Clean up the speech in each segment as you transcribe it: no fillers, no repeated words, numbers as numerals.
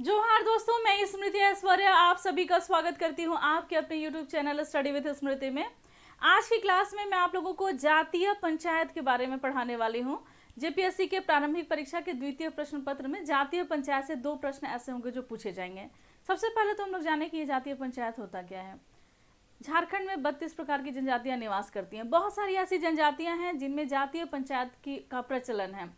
जोहार दोस्तों, मैं स्मृति ऐश्वर्या आप सभी का स्वागत करती हूं आपके अपने YouTube चैनल स्टडी विद स्मृति में। आज की क्लास में मैं आप लोगों को जातीय पंचायत के बारे में पढ़ाने वाली हूं। जेपीएससी के प्रारंभिक परीक्षा के द्वितीय प्रश्न पत्र में जातीय पंचायत से 2 प्रश्न ऐसे होंगे जो पूछे जाएंगे। सबसे पहले तो हम लोग जाने कि ये जातीय पंचायत होता क्या है। झारखंड में 32 प्रकार की जनजातियां निवास करती हैं। बहुत सारी ऐसी जनजातियां हैं जिनमें जातीय पंचायत का प्रचलन है,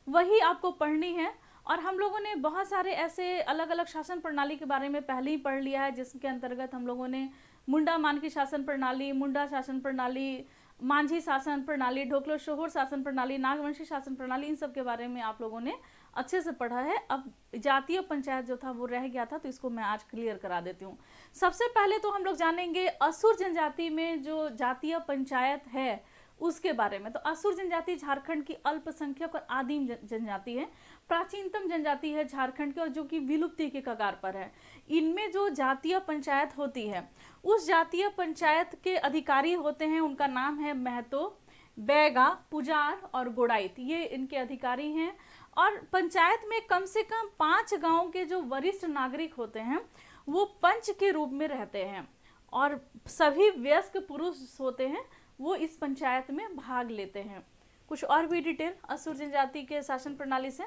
वही आपको पढ़नी है। और हम लोगों ने बहुत सारे ऐसे अलग अलग शासन प्रणाली के बारे में पहले ही पढ़ लिया है, जिसके अंतर्गत हम लोगों ने मुंडा मानकी शासन प्रणाली, मुंडा शासन प्रणाली, मांझी शासन प्रणाली, ढोकलो शोहर शासन प्रणाली, नागवंशी शासन प्रणाली, इन सब के बारे में आप लोगों ने अच्छे से पढ़ा है। अब जातीय पंचायत जो था वो रह गया था, तो इसको मैं आज क्लियर करा देती हूँ। सबसे पहले तो हम लोग जानेंगे असुर जनजाति में जो जातीय पंचायत है उसके बारे में। तो असुर जनजाति झारखंड की अल्पसंख्यक और आदिम जनजाति है, प्राचीनतम जनजाति है झारखंड की, और जो कि विलुप्ति के कगार पर है। इनमें जो जातीय पंचायत होती है, उस जातीय पंचायत के अधिकारी होते हैं, उनका नाम है महतो, बैगा, पुजार और गोड़ाइत, ये इनके अधिकारी हैं। और पंचायत में कम से कम 5 गांव के जो वरिष्ठ नागरिक होते हैं वो पंच के रूप में रहते हैं, और सभी वयस्क पुरुष होते हैं वो इस पंचायत में भाग लेते हैं। कुछ और भी डिटेल असुर जनजाति के शासन प्रणाली से।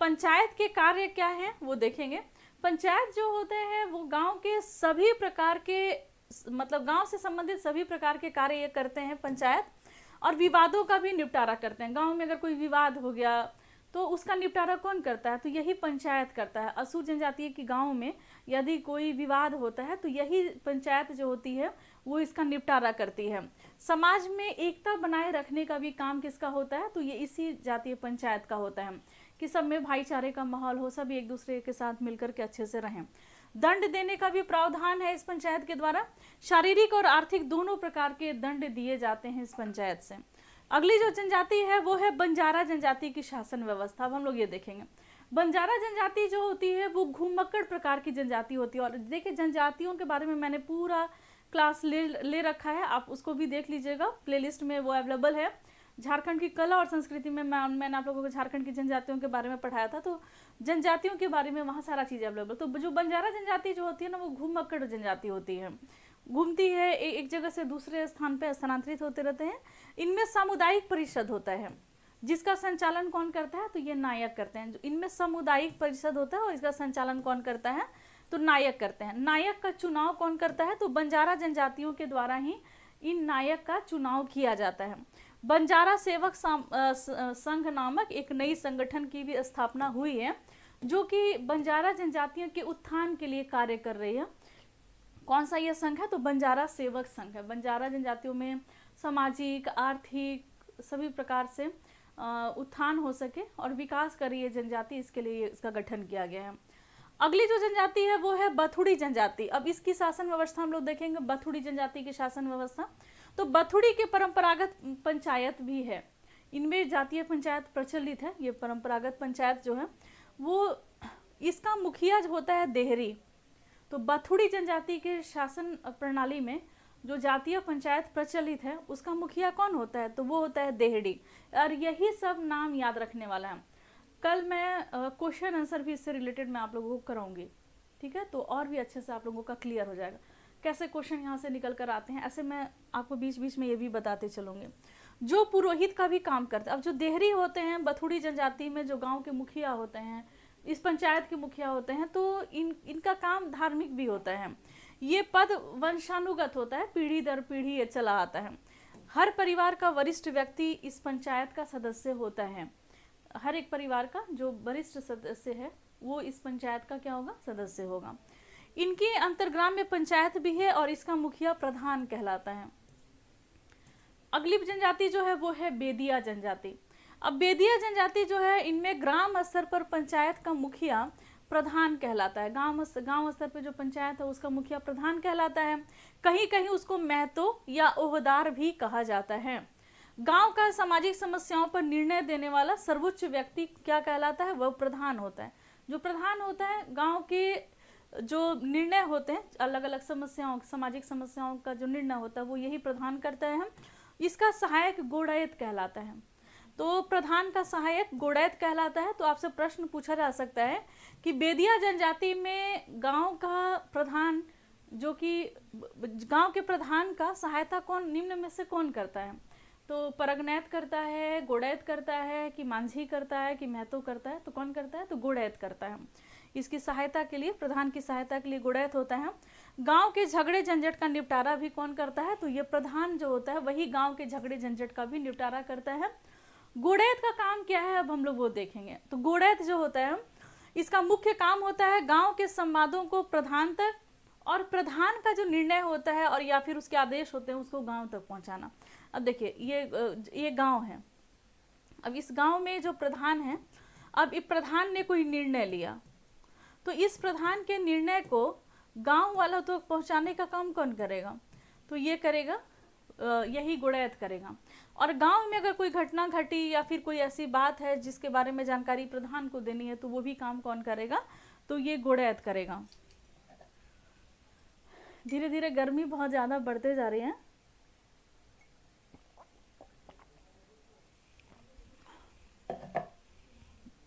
पंचायत के कार्य क्या है वो देखेंगे। पंचायत जो होते हैं वो गांव के सभी प्रकार के, मतलब गांव से संबंधित सभी प्रकार के कार्य ये करते हैं पंचायत, और विवादों का भी निपटारा करते हैं। गांव में अगर कोई विवाद हो गया तो उसका निपटारा कौन करता है, तो यही पंचायत करता है। असुर जनजाति के गांव में यदि कोई विवाद होता है तो यही पंचायत जो होती है वो इसका निपटारा करती है। समाज में एकता बनाए रखने का भी काम किसका होता है, तो ये इसी जातीय पंचायत का होता है कि सब में भाईचारे का माहौल हो, सब एक दूसरे के साथ मिलकर के अच्छे से रहें। दंड देने का भी प्रावधान है इस पंचायत के द्वारा। शारीरिक और आर्थिक दोनों प्रकार के दंड दिए जाते हैं इस पंचायत से। अगली जो जनजाति है वो है बंजारा जनजाति की शासन व्यवस्था। अब हम लोग ये देखेंगे। बंजारा जनजाति जो होती है वो घुमक्कड़ प्रकार की जनजाति होती है। और देखिए, जनजातियों के बारे में मैंने पूरा क्लास ले रखा है, आप उसको भी देख लीजिएगा, प्लेलिस्ट में वो अवेलेबल है। झारखंड की कला और संस्कृति में मैंने आप लोगों को झारखंड की जनजातियों के बारे में पढ़ाया था, तो जनजातियों के बारे में वहाँ सारा चीज़ अवेलेबल। तो जो बंजारा जनजाति जो होती है ना, वो घुमक्कड़ जनजाति होती है, घूमती है, एक जगह से दूसरे स्थान पर स्थानांतरित होते रहते हैं। इनमें सामुदायिक परिषद होता है, जिसका संचालन कौन करता है, तो ये नायक करते हैं। जो इनमें सामुदायिक परिषद होता है और इसका संचालन कौन करता है, तो नायक करते हैं। नायक का चुनाव कौन करता है, तो बंजारा जनजातियों के द्वारा ही इन नायक का चुनाव किया जाता है। बंजारा सेवक संघ नामक एक नई संगठन की भी स्थापना हुई है, जो कि बंजारा जनजातियों के उत्थान के लिए कार्य कर रही है। कौन सा यह संघ है, तो बंजारा सेवक संघ है। बंजारा जनजातियों में सामाजिक, आर्थिक सभी प्रकार से उत्थान हो सके और विकास करे ये जनजाति, इसके लिए इसका गठन किया गया है। अगली जो जनजाति है वो है बथुड़ी जनजाति। अब इसकी शासन व्यवस्था हम लोग देखेंगे, बथुड़ी जनजाति की शासन व्यवस्था। तो बथुड़ी के परंपरागत पंचायत भी है, इनमें जातीय पंचायत प्रचलित है। ये परंपरागत पंचायत जो है वो, इसका मुखिया जो होता है देहरी। तो बथुड़ी जनजाति के शासन प्रणाली में जो जातीय पंचायत प्रचलित है उसका मुखिया कौन होता है, तो वो होता है देहड़ी। और यही सब नाम याद रखने वाला है। कल मैं क्वेश्चन आंसर भी इससे रिलेटेड मैं आप लोगों को कराऊंगी, ठीक है, तो और भी अच्छे से आप लोगों का क्लियर हो जाएगा कैसे क्वेश्चन यहाँ से निकल कर आते हैं। ऐसे मैं आपको बीच बीच में ये भी बताते चलूंगी। जो पुरोहित का भी काम करते हैं, अब जो देहरी होते हैं बथुड़ी जनजाति में, जो गाँव के मुखिया होते हैं, इस पंचायत के मुखिया होते हैं, तो इनका काम धार्मिक भी होता है। ये पद वंशानुगत होता है, पीढ़ी दर पीढ़ी ये चला आता है। हर परिवार का वरिष्ठ व्यक्ति इस पंचायत का सदस्य होता है। हर एक परिवार का जो वरिष्ठ सदस्य है वो इस पंचायत का क्या होगा, सदस्य होगा। इनके अंतर्ग्राम में पंचायत भी है और इसका मुखिया प्रधान कहलाता है। अगली जनजाति जो है वो है बेदिया जनजाति। अब बेदिया जनजाति जो है, इनमें ग्राम स्तर पर पंचायत का मुखिया प्रधान कहलाता है। गांव स्तर पर जो पंचायत है उसका मुखिया प्रधान कहलाता है। कहीं कहीं उसको महतो या ओहदार भी कहा जाता है। गांव का सामाजिक समस्याओं पर निर्णय देने वाला सर्वोच्च व्यक्ति क्या कहलाता है, वह प्रधान होता है। जो प्रधान होता है, गांव के जो निर्णय होते हैं अलग अलग समस्याओं, सामाजिक समस्याओं का जो निर्णय होता है वो यही प्रधान करता है। इसका सहायक गोड़ाइत कहलाता है। तो प्रधान का सहायक गुड़ैत कहलाता है। तो आपसे प्रश्न पूछा जा सकता है कि बेदिया जनजाति में गांव का प्रधान, जो कि गांव के प्रधान का सहायता कौन निम्न में से कौन करता है? तो परगनैत करता है, गुड़ैत करता है, कि मांझी करता है, कि महतो करता है? तो कौन करता है? तो गुड़ैत करता है। इसकी सहायता के लिए, प्रधान की सहायता के लिए गुड़ैत होता है। गांव के झगड़े झंझट का निपटारा भी कौन करता है? तो ये प्रधान जो होता है वही गांव के झगड़े झंझट का भी निपटारा करता है। गुड़ैत का काम क्या है, अब हम लोग वो देखेंगे। तो गुड़ैत जो होता है, इसका मुख्य काम होता है गांव के संवादों को प्रधान तक, और प्रधान का जो निर्णय होता है और या फिर उसके आदेश होते हैं उसको गांव तक पहुंचाना। अब देखिए, ये गांव है। अब इस गांव में जो प्रधान है, अब इस प्रधान ने कोई निर्णय लिया, तो इस प्रधान के निर्णय को गांव वालों तक पहुंचाने का काम कौन करेगा? तो ये करेगा, यही गुड़ैत करेगा। और गांव में अगर कोई घटना घटी या फिर कोई ऐसी बात है जिसके बारे में जानकारी प्रधान को देनी है, तो वो भी काम कौन करेगा? तो ये गुड़ैत करेगा। धीरे धीरे गर्मी बहुत ज़्यादा बढ़ते जा रही है।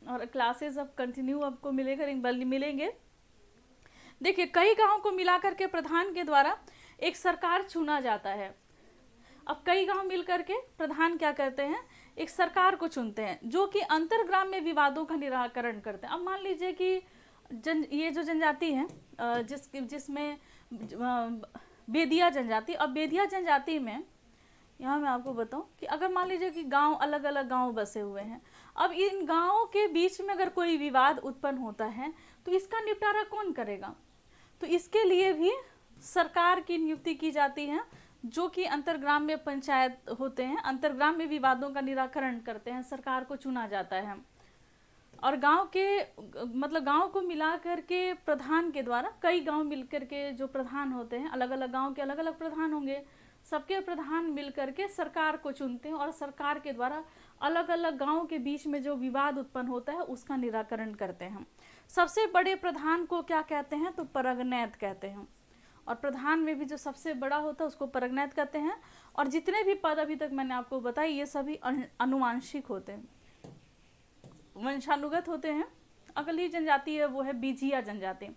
और क्लासेस अब कंटिन्यू आपको मिलेंगे। देखिए, कई गांवों को मिलाकर के प्रधान के द्वारा एक सरकार चुना जाता है। अब कई गांव मिलकर के प्रधान क्या करते हैं? एक सरकार को चुनते हैं जो कि अंतरग्राम में विवादों का निराकरण करते हैं। अब मान लीजिए कि ये जो जनजाति है, जिसमें बेदिया जनजाति, अब बेदिया जनजाति में यहाँ मैं आपको बताऊं कि अगर मान लीजिए कि गांव, अलग अलग गांव बसे हुए हैं, अब इन गांवों के बीच में अगर कोई विवाद उत्पन्न होता है तो इसका निपटारा कौन करेगा? तो इसके लिए भी सरकार की नियुक्ति की जाती है, जो कि अंतरग्राम में पंचायत होते हैं, अंतरग्राम में विवादों का निराकरण करते हैं, सरकार को चुना जाता है। और गांव को मिला करके प्रधान के द्वारा, कई गांव मिलकर के जो प्रधान होते हैं, अलग अलग गांव के अलग अलग प्रधान होंगे, सबके प्रधान मिलकर के सरकार को चुनते हैं और सरकार के द्वारा अलग अलग गांव के बीच में जो विवाद उत्पन्न होता है उसका निराकरण करते हैं। सबसे बड़े प्रधान को क्या कहते हैं? तो परगनैत कहते हैं। और प्रधान में भी जो सबसे बड़ा होता है उसको परगनैत कहते हैं। और जितने भी पद अभी तक मैंने आपको बताए, ये सभी अनुवांशिक होते हैं, वंशानुगत होते हैं। अगली जनजाति है वो है बीजिया जनजाति।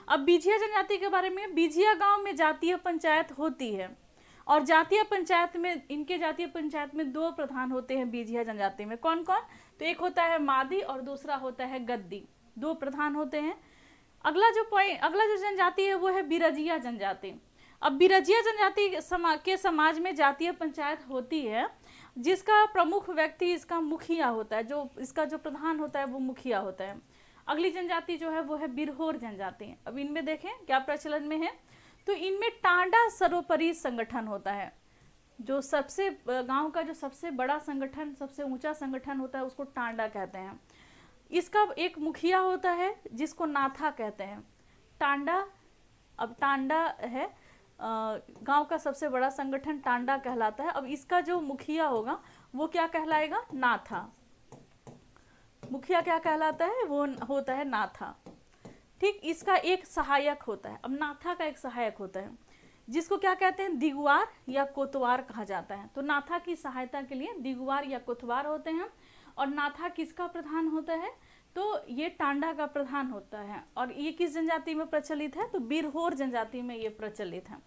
अब बीजिया जनजाति के बारे में, बीजिया गांव में जातीय पंचायत होती है, और जातीय पंचायत में, इनके जातीय पंचायत में 2 प्रधान होते हैं बीजिया जनजाति में। कौन कौन? तो एक होता है मादी और दूसरा होता है गद्दी। 2 प्रधान होते हैं। अगला जो जनजाति है वो है बिरजिया जनजाति। अब बिरजिया जनजाति के समाज में जातीय पंचायत होती है, जिसका प्रमुख व्यक्ति इसका मुखिया होता है, जो इसका जो प्रधान होता है वो मुखिया होता है। अगली जनजाति जो है वो है बिरहोर जनजाति। अब इनमें देखें क्या प्रचलन में है, तो इनमें टांडा सर्वोपरि संगठन होता है। जो सबसे गांव का जो सबसे बड़ा संगठन, सबसे ऊंचा संगठन होता है उसको टांडा कहते हैं। इसका एक मुखिया होता है जिसको नाथा कहते हैं। टांडा, अब टांडा है गांव का सबसे बड़ा संगठन, टांडा कहलाता है। अब इसका जो मुखिया होगा वो क्या कहलाएगा? नाथा। मुखिया क्या कहलाता है? वो होता है नाथा। ठीक, इसका एक सहायक होता है। अब नाथा का एक सहायक होता है जिसको क्या कहते हैं? दिगुवार या कोतवार कहा जाता है। तो नाथा की सहायता के लिए दिगुवार या कोतवार होते हैं। और नाथा किसका प्रधान होता है? तो ये टांडा का प्रधान होता है। और ये किस जनजाति में प्रचलित है? तो बिरहोर जनजाति में ये प्रचलित है।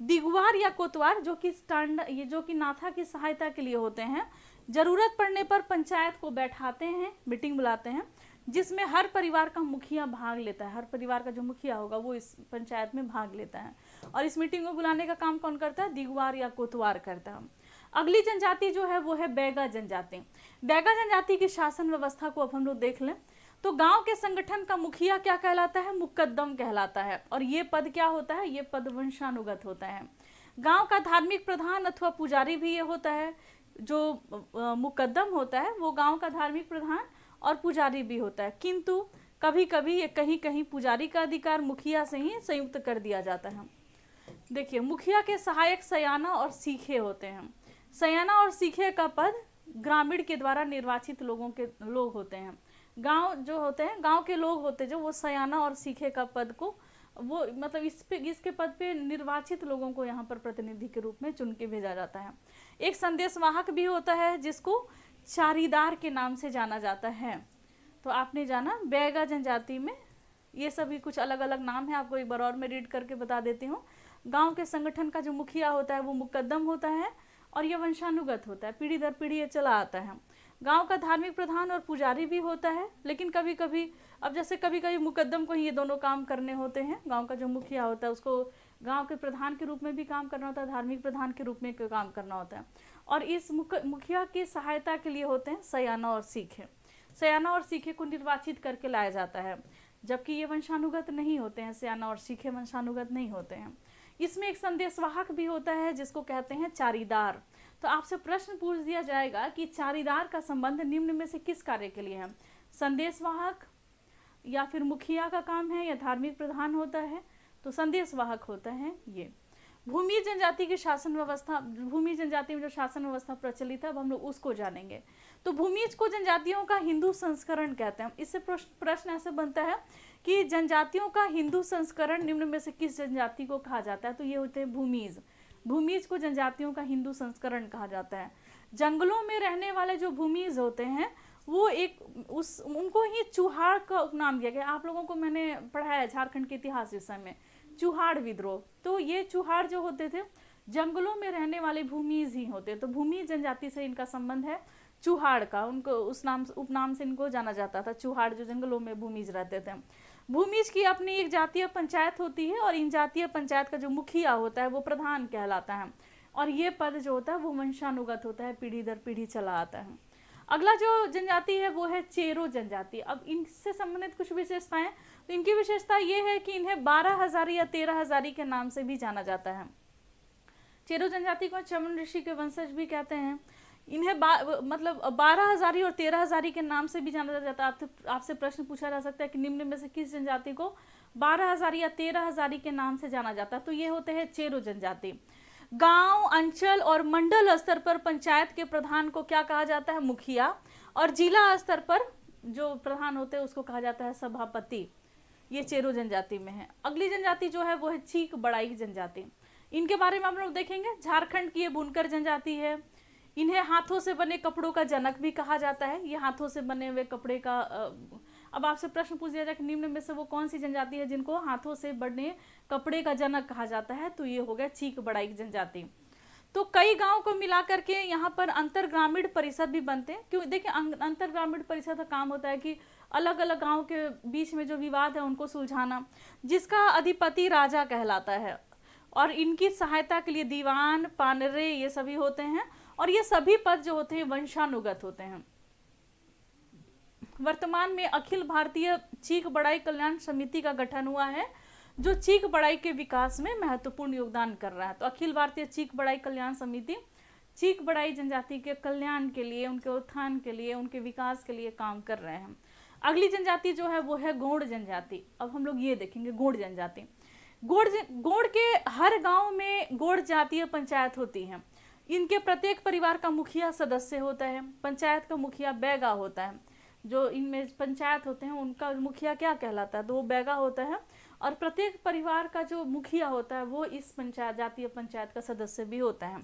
दिगुवार या कोतवार जो कि नाथा की सहायता के लिए होते हैं, जरूरत पड़ने पर पंचायत को बैठाते हैं, मीटिंग बुलाते हैं, जिसमें हर परिवार का मुखिया भाग लेता है। हर परिवार का जो मुखिया होगा वो इस पंचायत में भाग लेता है। और इस मीटिंग को बुलाने का काम कौन करता है? दिगुवार या कोतवार करता है। अगली जनजाति जो है वो है बैगा जनजाति। बैगा जनजाति की शासन व्यवस्था को अब हम लोग देख लें तो गांव के संगठन का मुखिया क्या कहलाता है? मुकद्दम कहलाता है। और ये पद क्या होता है? ये पद वंशानुगत होता है। गांव का धार्मिक प्रधान अथवा पुजारी भी ये होता है। जो मुकद्दम होता है वो गांव का धार्मिक प्रधान और पुजारी भी होता है, किंतु कभी कभी ये कहीं कहीं पुजारी का अधिकार मुखिया से ही संयुक्त कर दिया जाता है। देखिए, मुखिया के सहायक सयाना और सीखे होते हैं। सयाना और सीखे का पद ग्रामीण के द्वारा निर्वाचित लोग होते हैं। गांव जो होते हैं, गांव के लोग होते हैं जो वो सयाना और सीखे का पद को वो मतलब इसके पद पे निर्वाचित लोगों को यहाँ पर प्रतिनिधि के रूप में चुन के भेजा जाता है। एक संदेशवाहक भी होता है जिसको चारीदार के नाम से जाना जाता है। तो आपने जाना बैगा जनजाति में ये सभी कुछ अलग अलग नाम है, आपको एक बार और मैं रीड करके बता देती हूँ। गांव के संगठन का जो मुखिया होता है वो मुकद्दम होता है और यह वंशानुगत होता है, पीढ़ी दर पीढ़ी ये चला आता है। गांव का धार्मिक प्रधान और पुजारी भी होता है, लेकिन कभी कभी अब जैसे कभी कभी मुकद्दम को ही ये दोनों काम करने होते हैं। गांव का जो मुखिया होता है उसको गांव के प्रधान के रूप में भी काम करना होता है, धार्मिक प्रधान के रूप में काम करना होता है। और इस मुखिया की सहायता के लिए होते हैं सयाना और सीखे। सयाना और सीखे को निर्वाचित करके लाया जाता है, जबकि ये वंशानुगत नहीं होते हैं। सयाना और सीखे वंशानुगत नहीं होते हैं। इसमें एक संदेशवाहक भी होता है जिसको कहते हैं चारीदार। तो आपसे प्रश्न पूछ दिया जाएगा कि चारीदार का संबंध निम्न में से किस कार्य के लिए है? संदेशवाहक या फिर मुखिया का काम है या धार्मिक प्रधान होता है? तो संदेशवाहक होता है ये। भूमि जनजाति की शासन व्यवस्था, भूमि जनजाति में जो शासन व्यवस्था प्रचलित है अब हम लोग उसको जानेंगे। तो भूमिज को जनजातियों का हिंदू संस्करण कहते हैं। इससे प्रश्न ऐसे बनता है कि जनजातियों का हिंदू संस्करण निम्न में से किस जनजाति को कहा जाता है? तो ये होते हैं भूमिज। भूमिज को जनजातियों का हिंदू संस्करण कहा जाता है। जंगलों में रहने वाले जो भूमिज होते हैं वो उनको ही चूहाड़ का उपनाम दिया गया। आप लोगों को मैंने पढ़ाया झारखंड के इतिहास विषय में चूहाड़ विद्रोह। तो ये चूहाड़ जो होते थे जंगलों में रहने वाले भूमिज ही होते। तो भूमि जनजाति से इनका संबंध है चूहाड़ का, उनको उस नाम उपनाम से इनको जाना जाता था, चूहाड़ जो जंगलों में भूमिज रहते थे। भूमिज की अपनी एक जातीय पंचायत होती है और इन जातीय पंचायत का जो मुखिया होता है वो प्रधान कहलाता है। और ये पद जो होता है वो वंशानुगत होता है, पीढ़ी दर पीढ़ी चला आता है। अगला जो जनजाति है वो है चेरो जनजाति। अब इनसे संबंधित कुछ विशेषताएं, तो इनकी विशेषता ये है कि इन्हें 12 हजारी या 13 हजारी के नाम से भी जाना जाता है। चेरो जनजाति को चमन ऋषि के वंशज भी कहते हैं। इन्हें मतलब 12 हजारी और 13 हजारी के नाम से भी जाना जाता है। आपसे प्रश्न पूछा जा सकता है कि निम्न में से किस जनजाति को 12 हजारी या 13 हजारी के नाम से जाना जाता है? तो ये होते हैं चेरो जनजाति। गांव, अंचल और मंडल स्तर पर पंचायत के प्रधान को क्या कहा जाता है? मुखिया। और जिला स्तर पर जो प्रधान होते हैं उसको कहा जाता है सभापति। ये चेरो जनजाति में है। अगली जनजाति जो है वो है चीक बड़ाई जनजाति। इनके बारे में हम लोग देखेंगे। झारखंड की ये बुनकर जनजाति है। इन्हें हाथों से बने कपड़ों का जनक भी कहा जाता है। ये हाथों से बने हुए कपड़े का अब आपसे प्रश्न पूछ दिया जाए कि निम्न में से वो कौन सी जनजाति है जिनको हाथों से बने कपड़े का जनक कहा जाता है? तो ये हो गया चीक बड़ाई जनजाति। तो कई गांव को मिलाकर के यहाँ पर अंतर ग्रामीण परिषद भी बनते हैं। क्यों? देखिए अंतर ग्रामीण परिषद का काम होता है कि अलग अलग गांव के बीच में जो विवाद है उनको सुलझाना, जिसका अधिपति राजा कहलाता है। और इनकी सहायता के लिए दीवान, पानरे ये सभी होते हैं। और ये सभी पद जो होते हैं वंशानुगत होते हैं। वर्तमान में अखिल भारतीय चीक बड़ाई कल्याण समिति का गठन हुआ है जो चीक बड़ाई के विकास में महत्वपूर्ण योगदान कर रहा है। तो अखिल भारतीय चीक बड़ाई कल्याण समिति चीक बड़ाई जनजाति के कल्याण के लिए, उनके उत्थान के लिए, उनके विकास के लिए काम कर रहे हैं। अगली जनजाति जो है वो है गौड़ जनजाति। अब हम लोग ये देखेंगे गौड़ जनजाति। गौड़ के हर गांव में गौड़ जातीय पंचायत होती है। इनके प्रत्येक परिवार का मुखिया सदस्य होता है। पंचायत का मुखिया बैगा होता है। जो इनमें पंचायत होते हैं उनका मुखिया क्या कहलाता है? तो वो बैगा होता है। और प्रत्येक परिवार का जो मुखिया होता है वो इस पंचायत जातीय पंचायत का सदस्य भी होता है।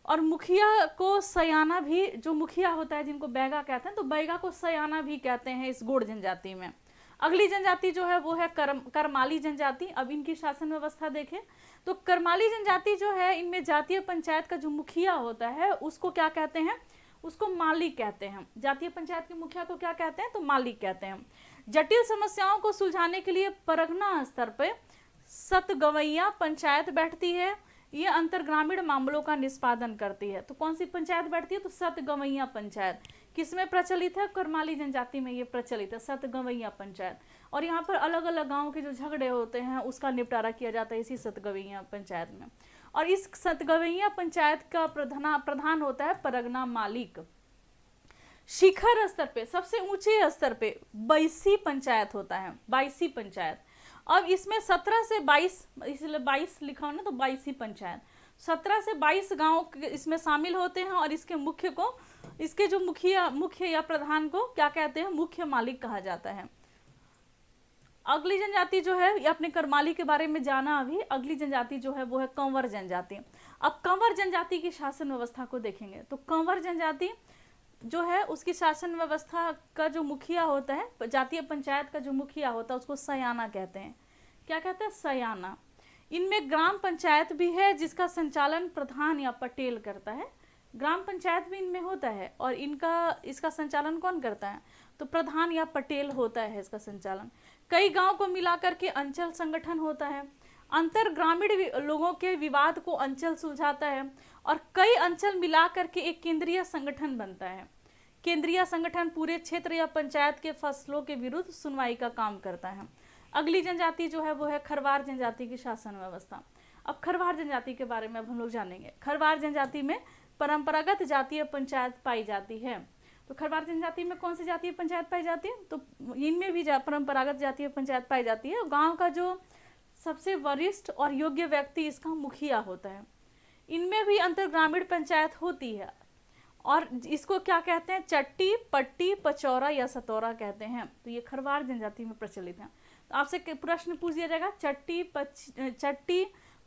और मुखिया को सयाना भी, जो मुखिया होता है जिनको बैगा कहते हैं, तो बैगा को सयाना भी कहते हैं इस गौड़ जनजाति में। अगली जनजाति जो है वो है करमाली जनजाति। अब इनकी शासन व्यवस्था देखें तो करमाली जनजाति जो है इनमें जातीय पंचायत का जो मुखिया होता है उसको क्या कहते हैं? उसको मालिक कहते हैं। जातीय पंचायत के मुखिया को क्या कहते हैं? तो मालिक कहते हैं। जटिल समस्याओं को सुलझाने के लिए परगना स्तर पर सतगवैया पंचायत बैठती है। ये अंतर ग्रामीण मामलों का निष्पादन करती है। तो कौन सी पंचायत बैठती है? तो सतगवैया पंचायत। किसमें प्रचलित है? करमाली जनजाति में ये प्रचलित है, सतगवैया पंचायत। और यहाँ पर अलग अलग गांव के जो झगड़े होते हैं उसका निपटारा किया जाता है इसी सतगवैया पंचायत में। और इस सतगवैया पंचायत का प्रधान होता है परगना मालिक। शिखर स्तर पे, सबसे ऊंचे स्तर पे बाईसी पंचायत होता है, बाईसी पंचायत। अब इसमें 17 से 22, इसलिए 22 लिखा हो ना, तो 22 पंचायत, 17 से 22 गांव इसमें शामिल होते हैं। और इसके मुख्य को, इसके जो मुख्य या प्रधान को क्या कहते हैं? मुख्य मालिक कहा जाता है। अगली जनजाति जो है, ये अपने करमाली के बारे में जाना अभी। अगली जनजाति जो है वो है कंवर जनजाति। अब कंवर जनजाति की शासन व्यवस्था को देखेंगे तो कंवर जनजाति जो है उसकी शासन व्यवस्था का जो मुखिया होता है, जातीय पंचायत का जो मुखिया होता है, उसको सयाना कहते हैं। क्या कहते हैं? सयाना। इनमें ग्राम पंचायत भी है जिसका संचालन प्रधान या पटेल करता है। ग्राम पंचायत भी इनमें होता है और इसका संचालन कौन करता है? तो प्रधान या पटेल होता है इसका संचालन। कई गांव को मिलाकर के अंचल संगठन होता है। अंतर ग्रामीण लोगों के विवाद को अंचल सुलझाता है और कई अंचल मिलाकर के एक केंद्रीय संगठन बनता है। केंद्रीय संगठन पूरे क्षेत्र या पंचायत के फैसलों के विरुद्ध सुनवाई का काम करता है। अगली जनजाति जो है वो है खरवार जनजाति की शासन व्यवस्था। अब खरवार जनजाति के बारे में अब हम लोग जानेंगे। खरवार जनजाति में परंपरागत जातीय पंचायत पाई जाती है। तो खरवार जनजाति में कौन सी जातीय पंचायत पाई जाती है? तो इनमें भी परंपरागत जातीय पंचायत पाई जाती है। गांव का जो सबसे वरिष्ठ और योग्य व्यक्ति इसका मुखिया होता है। इनमें भी अंतर ग्रामीण पंचायत होती है और इसको क्या कहते हैं? चट्टी, पट्टी, पचौरा या सतौरा कहते हैं। तो ये खरवार जनजाति में प्रचलित है। तो आपसे प्रश्न पूछ दिया जाएगा, चट्टी,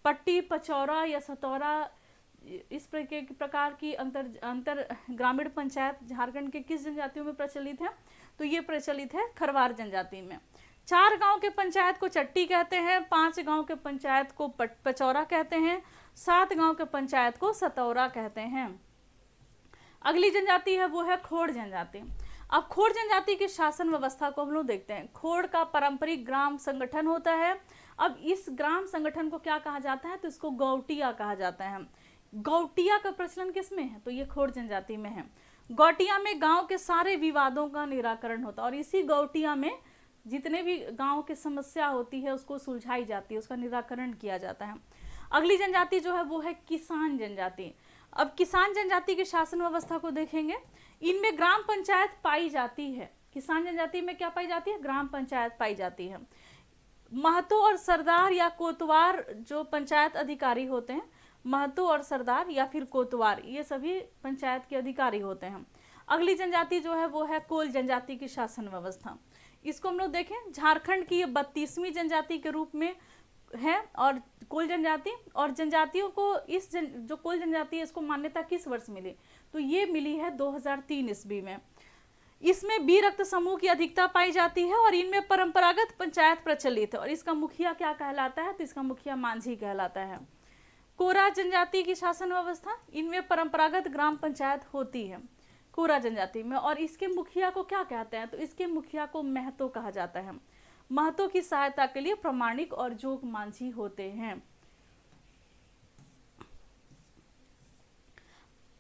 पट्टी, पचौरा या सतौरा, इस प्रकार की अंतर ग्रामीण पंचायत झारखंड के किस जनजातियों में प्रचलित है? तो ये प्रचलित है खरवार जनजाति में। 4 गांव के पंचायत को चट्टी कहते हैं, 5 गांव के पंचायत को पचौरा कहते हैं, 7 गांव के पंचायत को सतौरा कहते हैं। अगली जनजाति है वो है खोड़ जनजाति। अब खोड़ जनजाति की शासन व्यवस्था को हम लोग देखते हैं। खोड़ का पारंपरिक ग्राम संगठन होता है। अब इस ग्राम संगठन को क्या कहा जाता है? तो इसको गौटिया कहा जाता है। गौटिया का प्रचलन किसमें है? तो ये खोड़ जनजाति में है। गौटिया में गांव के सारे विवादों का निराकरण होता है और इसी गौटिया में जितने भी गांव की समस्या होती है उसको सुलझाई जाती है, उसका निराकरण किया जाता है। अगली जनजाति जो है वो है किसान जनजाति। अब किसान जनजाति की शासन व्यवस्था को देखेंगे। इनमें ग्राम पंचायत पाई जाती है। किसान जनजाति में क्या पाई जाती है? ग्राम पंचायत पाई जाती है। महतो और सरदार या कोतवार जो पंचायत अधिकारी होते हैं, महतो और सरदार या फिर कोतवार, ये सभी पंचायत के अधिकारी होते हैं। अगली जनजाति जो है वो है कोल जनजाति की शासन व्यवस्था। इसको हम लोग देखें, झारखंड की ये 32वीं जनजाति के रूप में है और कोल जनजाति, और जनजातियों को जो कोल जनजाति है इसको मान्यता किस वर्ष मिली? तो ये मिली है 2003 ईस्वी में। इसमें बी रक्त समूह की अधिकता पाई जाती है और इनमें परंपरागत पंचायत प्रचलित है और इसका मुखिया क्या कहलाता है? तो इसका मुखिया मांझी कहलाता है। कोरा जनजाति की शासन व्यवस्था, इनमें परंपरागत ग्राम पंचायत होती है कोरा जनजाति में और इसके मुखिया को क्या कहते हैं? तो इसके मुखिया को महतो कहा जाता है। महतो की सहायता के लिए प्रमाणिक और जोग मांझी होते हैं।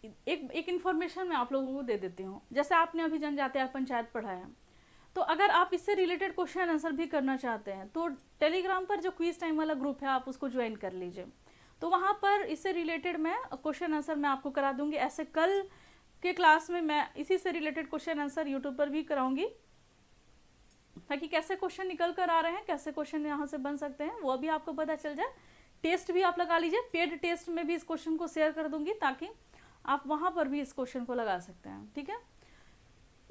एक इंफॉर्मेशन मैं आप लोगों को दे देती हूँ। जैसे आपने अभी जनजातीय पंचायत पढ़ा है, तो अगर आप इससे रिलेटेड क्वेश्चन आंसर भी करना चाहते हैं तो टेलीग्राम पर जो क्विज टाइम वाला ग्रुप है आप उसको ज्वाइन कर लीजिए। तो वहाँ पर इससे रिलेटेड मैं क्वेश्चन आंसर मैं आपको करा दूंगी। ऐसे कल के क्लास में मैं इसी से रिलेटेड क्वेश्चन आंसर यूट्यूब पर भी कराऊंगी, ताकि कैसे क्वेश्चन निकल कर आ रहे हैं, कैसे क्वेश्चन यहाँ से बन सकते हैं वो भी आपको पता चल जाए। टेस्ट भी आप लगा लीजिए, पेड टेस्ट में भी इस क्वेश्चन को शेयर कर दूंगी ताकि आप वहां पर भी इस क्वेश्चन को लगा सकते हैं। ठीक है।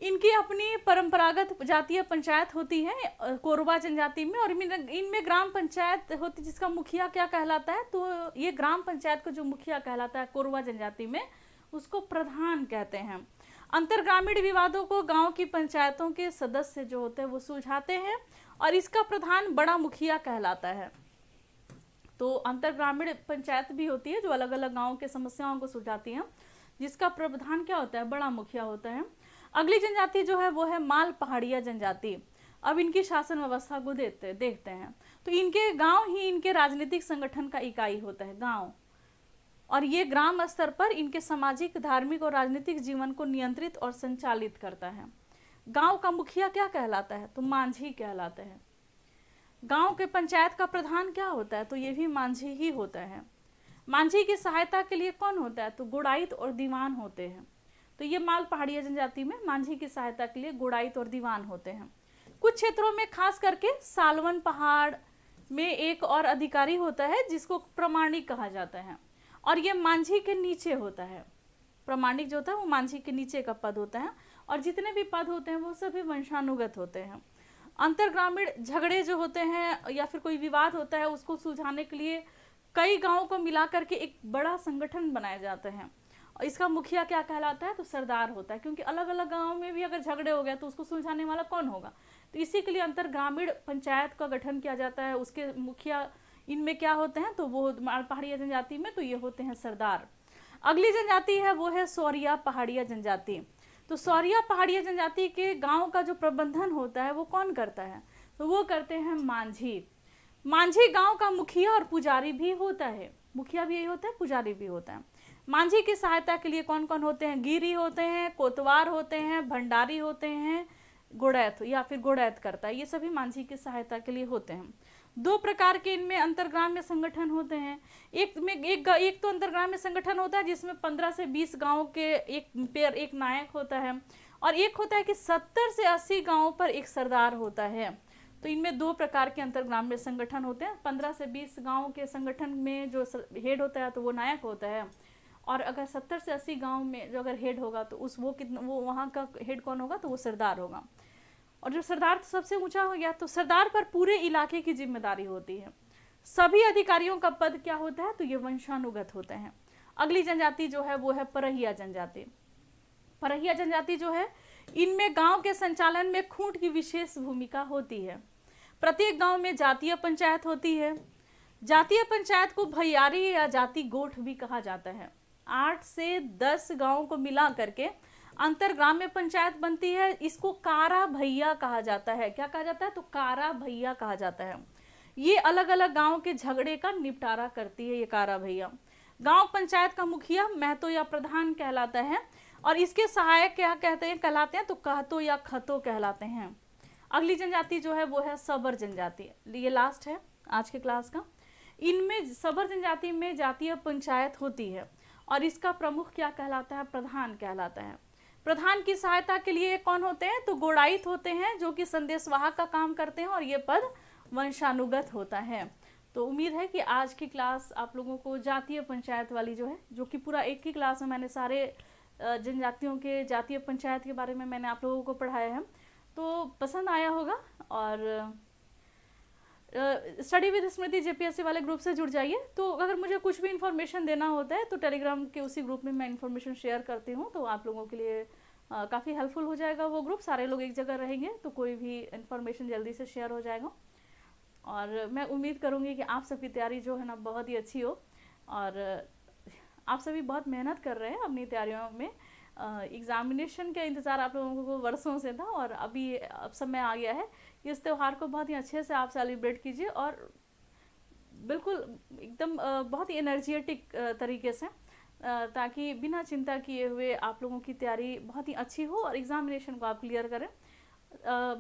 इनकी अपनी परंपरागत जातीय पंचायत होती है कोरबा जनजाति में और इनमें ग्राम पंचायत होती जिसका मुखिया क्या कहलाता है? तो ये ग्राम पंचायत का जो मुखिया कहलाता है कोरबा जनजाति में उसको प्रधान कहते हैं। अंतर ग्रामीण विवादों को गांव की पंचायतों के सदस्य जो होते हैं वो सुलझाते हैं और इसका प्रधान बड़ा मुखिया कहलाता है। तो अंतर ग्रामीण पंचायत भी होती है जो अलग अलग गांवों के समस्याओं को सुलझाती है, जिसका प्रधान क्या होता है? बड़ा मुखिया होता है। अगली जनजाति जो है वो है माल पहाड़िया जनजाति। अब इनकी शासन व्यवस्था को देखते हैं। तो इनके गांव ही इनके राजनीतिक संगठन का इकाई होता है, गांव, और ये ग्राम स्तर पर इनके सामाजिक, धार्मिक और राजनीतिक जीवन को नियंत्रित और संचालित करता है। गांव का मुखिया क्या कहलाता है? तो मांझी कहलाता है। गांव के पंचायत का प्रधान क्या होता है? तो ये भी मांझी ही होता है। मांझी की सहायता के लिए कौन होता है? तो गुड़ाइत और दीवान होते हैं। तो ये माल पहाड़िया जनजाति में मांझी की सहायता के लिए गुड़ाइत और दीवान होते हैं। कुछ क्षेत्रों में खास करके सालवन पहाड़ में एक और अधिकारी होता है जिसको प्रमाणिक कहा जाता है और ये मांझी के नीचे होता है। प्रमाणिक जो होता है वो मांझी के नीचे का पद होता है और जितने भी पद होते हैं वो सभी वंशानुगत होते हैं। अंतर ग्रामीण झगड़े जो होते हैं या फिर कोई विवाद होता है उसको सुलझाने के लिए कई गांवों को मिला करके एक बड़ा संगठन बनाए जाते हैं और इसका मुखिया क्या कहलाता है, तो सरदार होता है, क्योंकि अलग अलग गाँव में भी अगर झगड़े हो गए तो उसको सुलझाने वाला कौन होगा। तो इसी के लिए अंतर ग्रामीण पंचायत का गठन किया जाता है। उसके मुखिया इनमें क्या होते हैं, तो वो पहाड़िया जनजाति में तो ये होते हैं सरदार। अगली जनजाति है वो है सौरिया पहाड़िया जनजाति। तो सौरिया पहाड़िया जनजाति के गांव का जो प्रबंधन होता है वो कौन करता है, तो वो करते हैं मांझी। मांझी गांव का मुखिया और पुजारी भी होता है। मुखिया भी यही होता है, पुजारी भी होता है। मांझी की सहायता के लिए कौन कौन होते हैं, गिरी होते हैं, कोतवार होते हैं, भंडारी होते हैं, गुड़ैत या फिर गुड़ैत करता है, ये सभी मांझी की सहायता के लिए होते हैं। दो प्रकार के इनमें अंतरग्राम में संगठन होते हैं। एक तो अंतरग्राम में संगठन होता है जिसमें 15 से 20 गांव के एक नायक होता है, और एक होता है कि 70 से 80 गांवों पर एक सरदार होता है। तो इनमें दो प्रकार के अंतरग्राम में संगठन होते हैं। 15 से 20 गांव के संगठन में जो हेड होता है तो वो नायक होता है, और अगर 70 से 80 गांव में जो अगर हेड होगा तो वो वहाँ का हेड कौन होगा, तो वो सरदार होगा। और जो सरदार तो सबसे ऊंचा हो गया, तो सरदार पर पूरे इलाके की जिम्मेदारी होती है। सभी अधिकारियों का पद क्या होता है, तो ये वंशानुगत होते हैं। अगली जनजाति जो है वो है परहिया जनजाति। परहिया जनजाति जो है, इनमें गांव के संचालन में खूंट की विशेष भूमिका होती है। प्रत्येक गांव में जातीय पंचायत होती है। जातीय पंचायत को भैयारी या जाति गोठ भी कहा जाता है। 8 से 10 गांवों को मिला करके अंतरग्राम में पंचायत बनती है। इसको कारा भैया कहा जाता है। क्या कहा जाता है, तो कारा भैया कहा जाता है। ये अलग अलग गांव के झगड़े का निपटारा करती है ये कारा भैया। गांव पंचायत का मुखिया महतो या प्रधान कहलाता है, और इसके सहायक क्या कहलाते हैं, तो कहतो या खतो कहलाते हैं। अगली जनजाति जो है वो है सबर जनजाति। ये लास्ट है आज के क्लास का। इनमें सबर जनजाति में जातीय पंचायत होती है, और इसका प्रमुख क्या कहलाता है, प्रधान कहलाता है। प्रधान की सहायता के लिए कौन होते हैं, तो गोड़ाइत होते हैं, जो कि संदेशवाहक का काम करते हैं, और ये पद वंशानुगत होता है। तो उम्मीद है कि आज की क्लास आप लोगों को जातीय पंचायत वाली जो है, जो कि पूरा एक ही क्लास में मैंने सारे जनजातियों के जातीय पंचायत के बारे में मैंने आप लोगों को पढ़ाया है, तो पसंद आया होगा। और स्टडी विद स्मृति जेपीएससी वाले ग्रुप से जुड़ जाइए। तो अगर मुझे कुछ भी इन्फॉर्मेशन देना होता है तो टेलीग्राम के उसी ग्रुप में मैं इन्फॉर्मेशन शेयर करती हूँ, तो आप लोगों के लिए काफ़ी हेल्पफुल हो जाएगा वो ग्रुप। सारे लोग एक जगह रहेंगे तो कोई भी इन्फॉर्मेशन जल्दी से शेयर हो जाएगा। और मैं उम्मीद करूँगी कि आप सबकी तैयारी जो है ना बहुत ही अच्छी हो, और आप सभी बहुत मेहनत कर रहे हैं अपनी तैयारियों में। एग्जामिनेशन का इंतज़ार आप लोगों को वर्षों से था, और अभी अब समय आ गया है। इस त्यौहार को बहुत ही अच्छे से आप सेलिब्रेट कीजिए, और बिल्कुल एकदम बहुत ही एनर्जेटिक तरीके से, ताकि बिना चिंता किए हुए आप लोगों की तैयारी बहुत ही अच्छी हो और एग्जामिनेशन को आप क्लियर करें।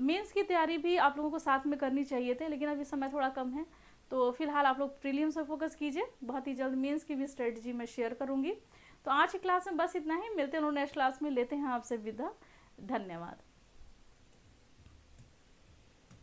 मेंस की तैयारी भी आप लोगों को साथ में करनी चाहिए थे, लेकिन अभी समय थोड़ा कम है, तो फिलहाल आप लोग प्रीलिम्स पर फोकस कीजिए। बहुत ही जल्द मेंस की भी स्ट्रेटजी मैं शेयर करूँगी। तो आज की क्लास में बस इतना ही। मिलते हैं नेक्स्ट क्लास में, लेते हैं आपसे विदा। धन्यवाद।